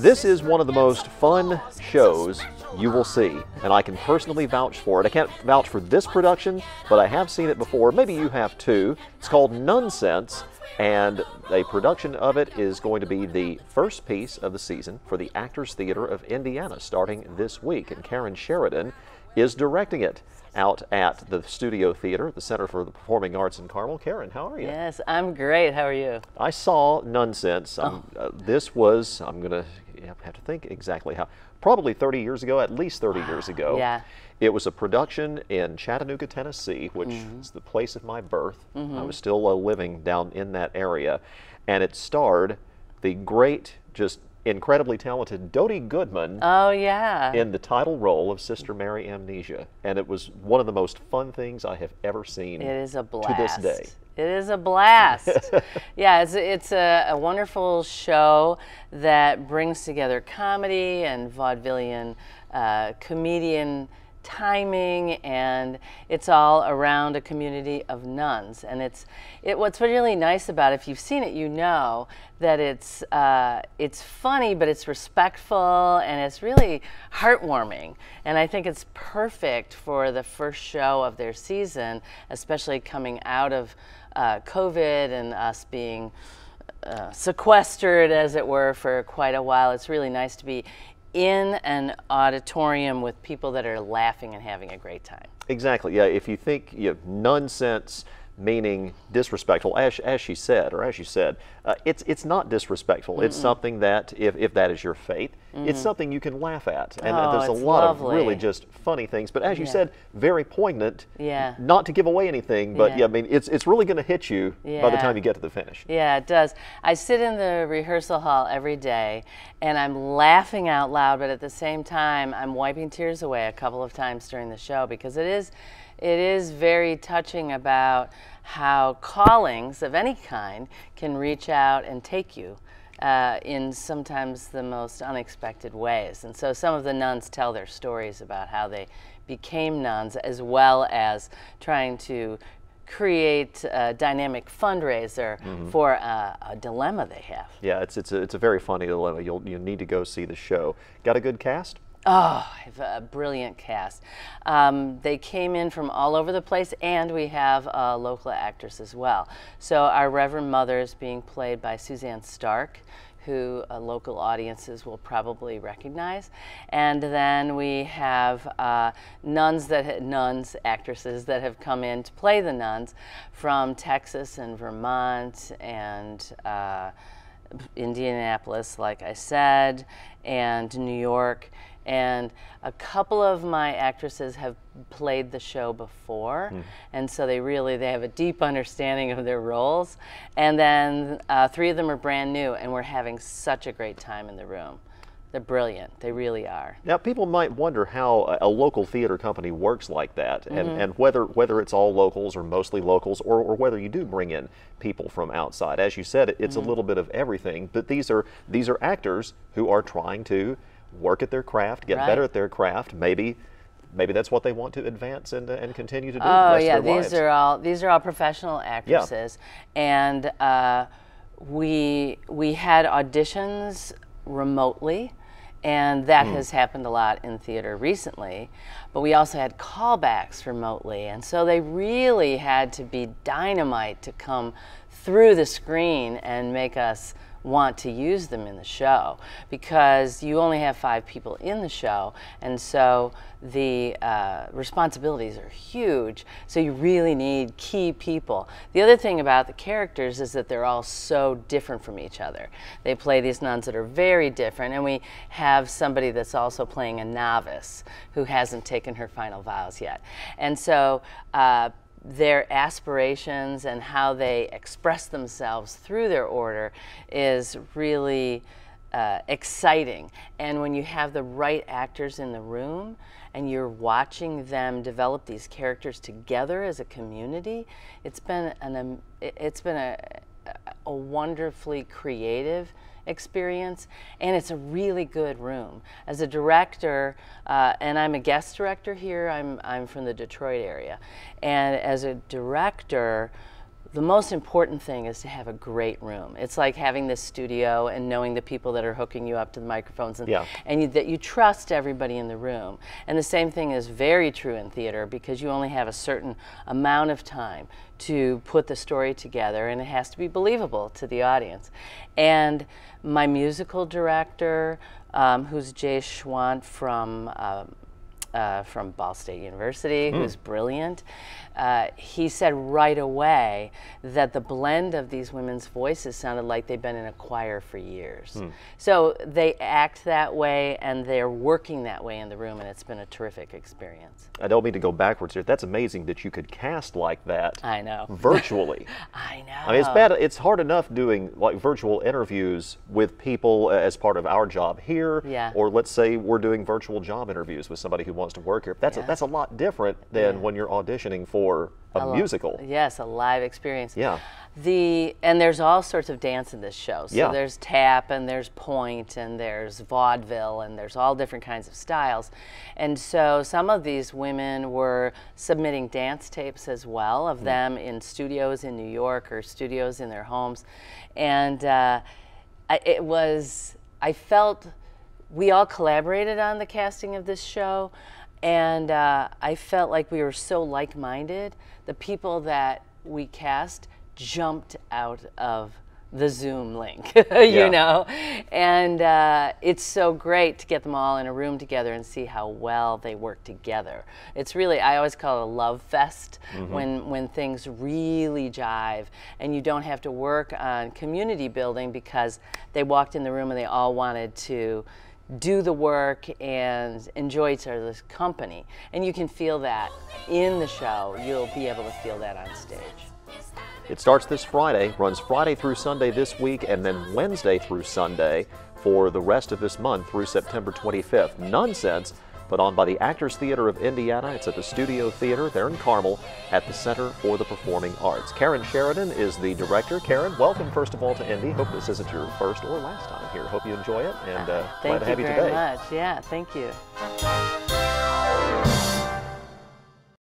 This is one of the most fun shows you will see, and I can personally vouch for it. I can't vouch for this production, but I have seen it before. Maybe you have too. It's called Nunsense, and a production of it is going to be the first piece of the season for the Actors Theater of Indiana, starting this week. And Karen Sheridan is directing it out at the Studio Theater, the Center for the Performing Arts in Carmel. Karen, how are you? Yes, I'm great. How are you? I saw Nunsense. This was, I'm going to have to think exactly how, probably 30 years ago, at least 30 years ago. Yeah. It was a production in Chattanooga, Tennessee, which is the place of my birth. I was still living down in that area. And it starred the great, just incredibly talented Dodie Goodman. Oh, yeah. In the title role of Sister Mary Amnesia. And it was one of the most fun things I have ever seen. It is a blast. To this day. It is a blast. Yeah, it's a wonderful show that brings together comedy and vaudevillian comedian timing, and it's all around a community of nuns. And what's really nice about it, if you've seen it, you know that it's funny, but it's respectful, and it's really heartwarming. And I think it's perfect for the first show of their season, especially coming out of COVID and us being sequestered, as it were, for quite a while. It's really nice to be in an auditorium with people that are laughing and having a great time. Exactly. Yeah. If you think nonsense meaning disrespectful, as she said, or as you said, it's not disrespectful. It's something that, if that is your faith, it's something you can laugh at. And there's a lot of really just funny things. But as you said, very poignant. Yeah. Not to give away anything, but yeah, I mean, it's really going to hit you by the time you get to the finish. Yeah, it does. I sit in the rehearsal hall every day, and I'm laughing out loud, but at the same time, I'm wiping tears away a couple of times during the show, because it is very touching about how callings of any kind can reach out and take you in sometimes the most unexpected ways. And so some of the nuns tell their stories about how they became nuns, as well as trying to create a dynamic fundraiser for a dilemma they have. Yeah, it's a very funny dilemma. You need to go see the show. Got a good cast? Oh, I have a brilliant cast. They came in from all over the place, and we have a local actress as well. So our Reverend Mother is being played by Suzanne Stark, who local audiences will probably recognize. And then we have actresses that have come in to play the nuns from Texas and Vermont and Indianapolis, like I said, and New York. And a couple of my actresses have played the show before, and so they have a deep understanding of their roles. And then 3 of them are brand new, and we're having such a great time in the room. They're brilliant. They really are. Now, people might wonder how a local theater company works like that, and whether it's all locals or mostly locals, or whether you do bring in people from outside. As you said, it's a little bit of everything, but these are actors who are trying to work at their craft, get better at their craft. Maybe that's what they want to advance and continue to do. Oh yeah, these are all professional actresses, and we had auditions remotely, and that has happened a lot in theater recently. But we also had callbacks remotely, and so they really had to be dynamite to come through the screen and make us want to use them in the show, because you only have 5 people in the show, and so the responsibilities are huge, so you really need key people. The other thing about the characters is that they're all so different from each other. They play these nuns that are very different, and we have somebody that's also playing a novice who hasn't taken her final vows yet. And so their aspirations and how they express themselves through their order is really exciting. And when you have the right actors in the room and you're watching them develop these characters together as a community, it's been a wonderfully creative experience, and it's a really good room. As a director, and I'm a guest director here, I'm from the Detroit area, and as a director, the most important thing is to have a great room. It's like having this studio and knowing the people that are hooking you up to the microphones, and, that you trust everybody in the room. And the same thing is very true in theater, because you only have a certain amount of time to put the story together, and it has to be believable to the audience. And my musical director, who's Jay Schwant from Ball State University, who's brilliant, he said right away that the blend of these women's voices sounded like they'd been in a choir for years. So they act that way, and they're working that way in the room, and it's been a terrific experience. I don't mean to go backwards here. That's amazing that you could cast like that. I know. Virtually. I know. I mean, it's bad. It's hard enough doing like virtual interviews with people as part of our job here, or let's say we're doing virtual job interviews with somebody who wants to work here. That's a lot different than when you're auditioning for a musical. Yes, a live experience. Yeah. And there's all sorts of dance in this show. So there's tap, and there's point, and there's vaudeville, and there's all different kinds of styles. And so some of these women were submitting dance tapes as well of them in studios in New York or studios in their homes. And I felt we all collaborated on the casting of this show. And I felt like we were so like-minded. The people that we cast jumped out of the Zoom link, you know? And it's so great to get them all in a room together and see how well they work together. It's really, I always call it a love fest when things really jive, and you don't have to work on community building because they walked in the room and they all wanted to do the work and enjoy each other's company. And you can feel that in the show. You'll be able to feel that on stage. It starts this Friday, runs Friday through Sunday this week, and then Wednesday through Sunday for the rest of this month through September 25th. Nunsense, put on by the Actors Theater of Indiana. It's at the Studio Theater there in Carmel at the Center for the Performing Arts. Karen Sheridan is the director. Karen, welcome first of all to Indy. Hope this isn't your first or last time here. Hope you enjoy it, and glad to have you today. Thank you very much. Yeah, thank you.